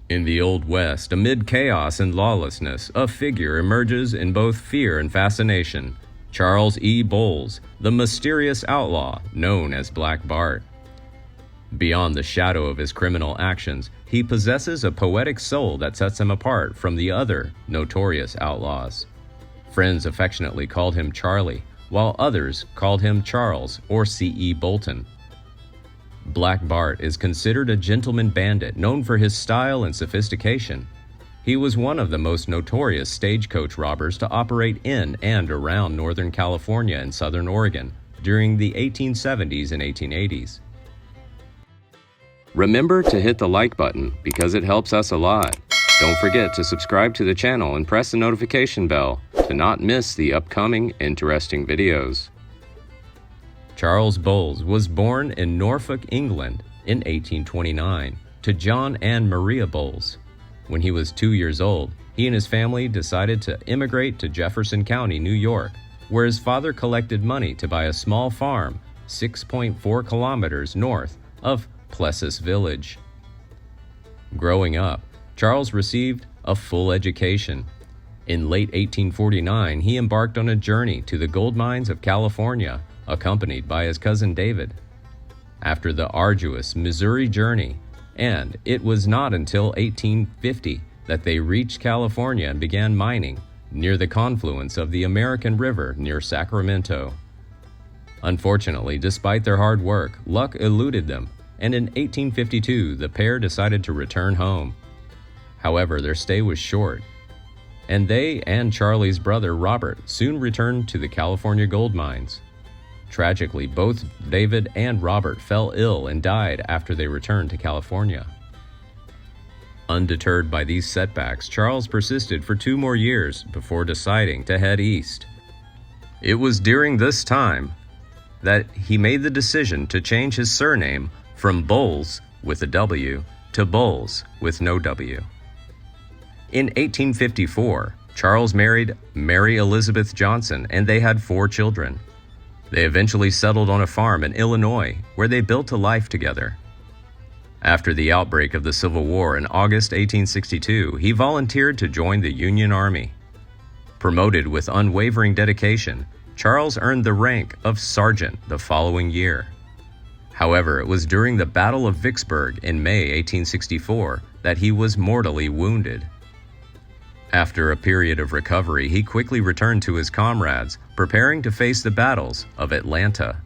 In the Old West, amid chaos and lawlessness, a figure emerges in both fear and fascination. Charles E. Boles, the mysterious outlaw known as Black Bart. Beyond the shadow of his criminal actions, he possesses a poetic soul that sets him apart from the other notorious outlaws. Friends affectionately called him Charley, while others called him Charles or CE Bolton. Black Bart is considered a gentleman bandit known for his style and sophistication. He was one of the most notorious stagecoach robbers to operate in and around Northern California and Southern Oregon during the 1870s and 1880s. Remember to hit the like button because it helps us a lot. Don't forget to subscribe to the channel and press the notification bell to not miss the upcoming interesting videos. Charles Boles was born in Norfolk, England in 1829 to John and Maria Boles. When he was 2 years old, he and his family decided to immigrate to Jefferson County, New York, where his father collected money to buy a small farm 6.4 kilometers north of Plessis Village. Growing up, Charles received a full education. In late 1849, he embarked on a journey to the gold mines of California, accompanied by his cousin David. After the arduous Missouri journey, and it was not until 1850 that they reached California and began mining near the confluence of the American River near Sacramento. Unfortunately, despite their hard work, luck eluded them, and in 1852 the pair decided to return home. However, their stay was short, and they and Charley's brother Robert soon returned to the California gold mines. Tragically, both David and Robert fell ill and died after they returned to California. Undeterred by these setbacks, Charles persisted for 2 more years before deciding to head east. It was during this time that he made the decision to change his surname from Boles with a W to Boles with no W. In 1854, Charles married Mary Elizabeth Johnson and they had 4 children. They eventually settled on a farm in Illinois, where they built a life together. After the outbreak of the Civil War in August 1862, he volunteered to join the Union Army. Promoted with unwavering dedication, Charles earned the rank of sergeant the following year. However, it was during the Battle of Vicksburg in May 1864 that he was mortally wounded. After a period of recovery, he quickly returned to his comrades, preparing to face the battles of Atlanta.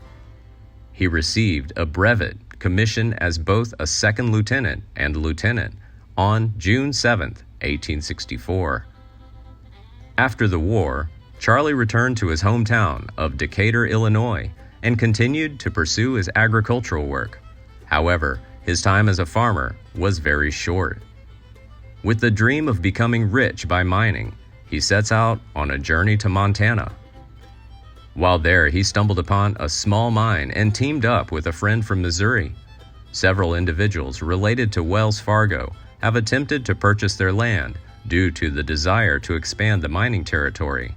He received a brevet commission as both a second lieutenant and lieutenant on June 7, 1864. After the war, Charley returned to his hometown of Decatur, Illinois, and continued to pursue his agricultural work. However, his time as a farmer was very short. With the dream of becoming rich by mining, he sets out on a journey to Montana. While there, he stumbled upon a small mine and teamed up with a friend from Missouri. Several individuals related to Wells Fargo have attempted to purchase their land due to the desire to expand the mining territory.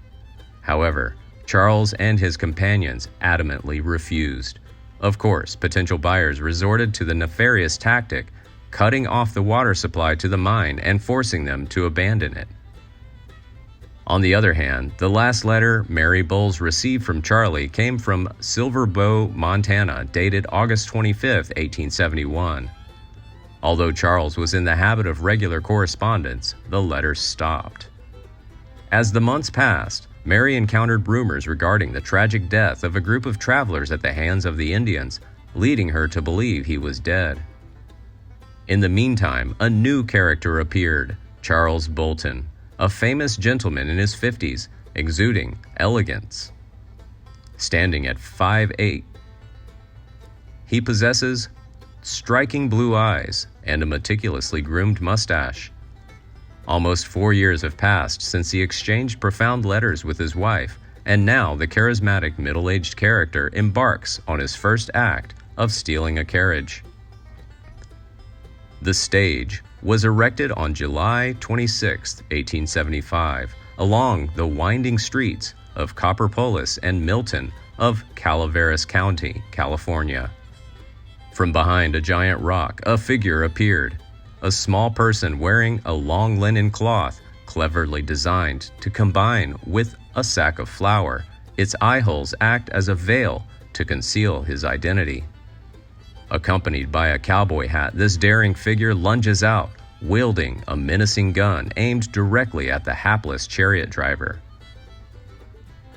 However, Charles and his companions adamantly refused. Of course, potential buyers resorted to the nefarious tactic, cutting off the water supply to the mine and forcing them to abandon it. On the other hand, the last letter Mary Boles received from Charley came from Silver Bow, Montana, dated August 25, 1871. Although Charles was in the habit of regular correspondence, the letters stopped. As the months passed, Mary encountered rumors regarding the tragic death of a group of travelers at the hands of the Indians, leading her to believe he was dead. In the meantime, a new character appeared, Charles Bolton, a famous gentleman in his 50s, exuding elegance. Standing at 5'8", he possesses striking blue eyes and a meticulously groomed mustache. Almost 4 years have passed since he exchanged profound letters with his wife, and now the charismatic middle-aged character embarks on his first act of stealing a carriage. The stage was erected on July 26, 1875, along the winding streets of Copperpolis and Milton of Calaveras County, California. From behind a giant rock, a figure appeared. a small person wearing a long linen cloth cleverly designed to combine with a sack of flour. Its eye holes act as a veil to conceal his identity. Accompanied by a cowboy hat, this daring figure lunges out, wielding a menacing gun aimed directly at the hapless chariot driver.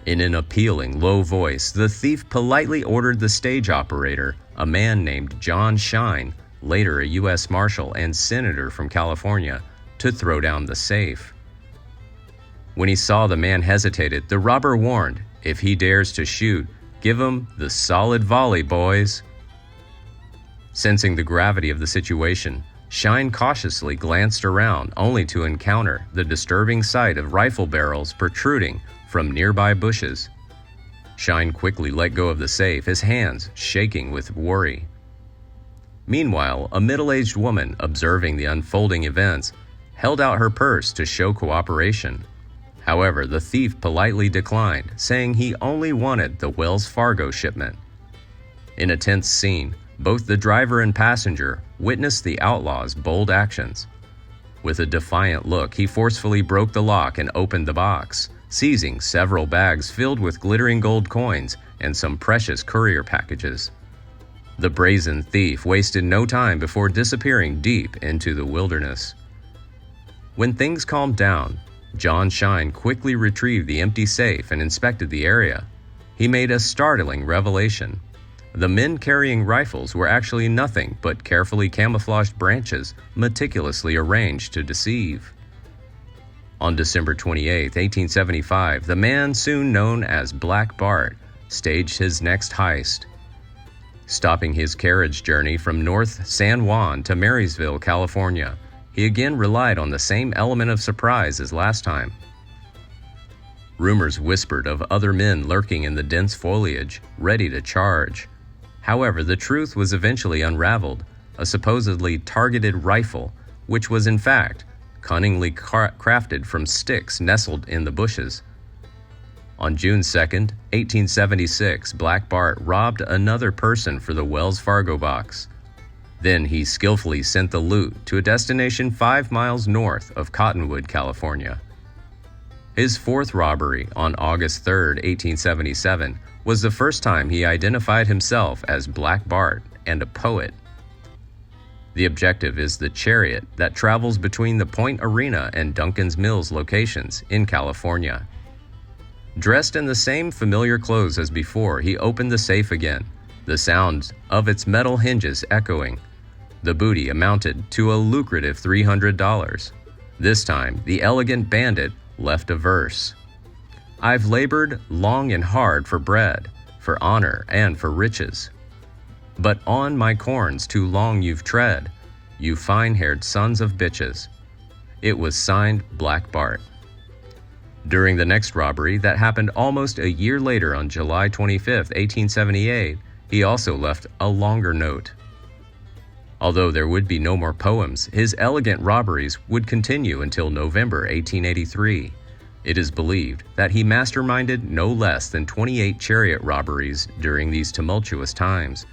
In an appealing, low voice, the thief politely ordered the stage operator, a man named John Shine, later a U.S. Marshal and Senator from California, to throw down the safe. When he saw the man hesitated, the robber warned, "If he dares to shoot, give him the solid volley, boys." Sensing the gravity of the situation, Shine cautiously glanced around, only to encounter the disturbing sight of rifle barrels protruding from nearby bushes. Shine quickly let go of the safe, his hands shaking with worry. Meanwhile, a middle-aged woman, observing the unfolding events, held out her purse to show cooperation. However, the thief politely declined, saying he only wanted the Wells Fargo shipment. In a tense scene, both the driver and passenger witnessed the outlaw's bold actions. With a defiant look, he forcefully broke the lock and opened the box, seizing several bags filled with glittering gold coins and some precious courier packages. The brazen thief wasted no time before disappearing deep into the wilderness. When things calmed down, John Shine quickly retrieved the empty safe and inspected the area. He made a startling revelation. The men carrying rifles were actually nothing but carefully camouflaged branches meticulously arranged to deceive. On December 28, 1875, the man soon known as Black Bart staged his next heist. Stopping his carriage journey from North San Juan to Marysville, California, he again relied on the same element of surprise as last time. Rumors whispered of other men lurking in the dense foliage, ready to charge. However, the truth was eventually unraveled. A supposedly targeted rifle, which was in fact cunningly crafted from sticks nestled in the bushes. On June 2, 1876, Black Bart robbed another person for the Wells Fargo box. Then he skillfully sent the loot to a destination 5 miles north of Cottonwood, California. His fourth robbery on August 3, 1877, was the first time he identified himself as Black Bart and a poet. The objective is the chariot that travels between the Point Arena and Duncan's Mills locations in California. Dressed in the same familiar clothes as before, he opened the safe again, the sound of its metal hinges echoing. The booty amounted to a lucrative $300. This time, the elegant bandit left a verse. "I've labored long and hard for bread, for honor and for riches. But on my corns too long you've tread, you fine-haired sons of bitches." It was signed Black Bart. During the next robbery that happened almost a year later on July 25, 1878, he also left a longer note. Although there would be no more poems, his elegant robberies would continue until November 1883. It is believed that he masterminded no less than 28 chariot robberies during these tumultuous times.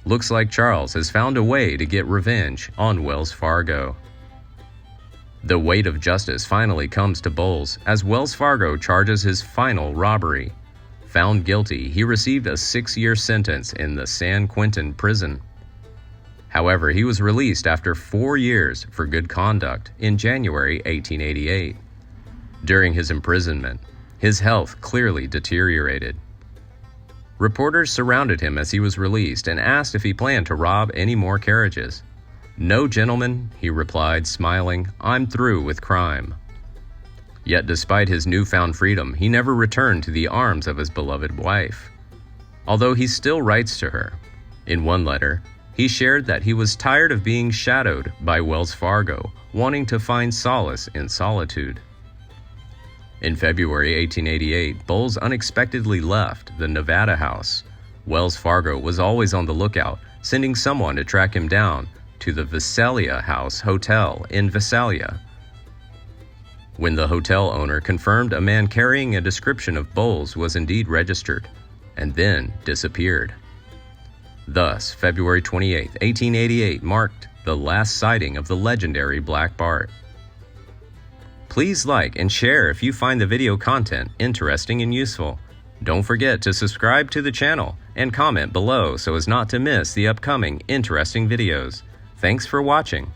Looks like Charles has found a way to get revenge on Wells Fargo. The weight of justice finally comes to Boles as Wells Fargo charges his final robbery. Found guilty, he received a 6-year sentence in the San Quentin prison. However, he was released after 4 years for good conduct in January 1888. During his imprisonment, his health clearly deteriorated. Reporters surrounded him as he was released and asked if he planned to rob any more carriages. "No, gentlemen," he replied, smiling, "I'm through with crime." Yet despite his newfound freedom, he never returned to the arms of his beloved wife. Although he still writes to her. In one letter, he shared that he was tired of being shadowed by Wells Fargo, wanting to find solace in solitude. In February 1888, Boles unexpectedly left the Nevada house. Wells Fargo was always on the lookout, sending someone to track him down to the Visalia House Hotel in Visalia. When the hotel owner confirmed a man carrying a description of Boles was indeed registered, and then disappeared. Thus, February 28, 1888 marked the last sighting of the legendary Black Bart. Please like and share if you find the video content interesting and useful. Don't forget to subscribe to the channel and comment below so as not to miss the upcoming interesting videos. Thanks for watching.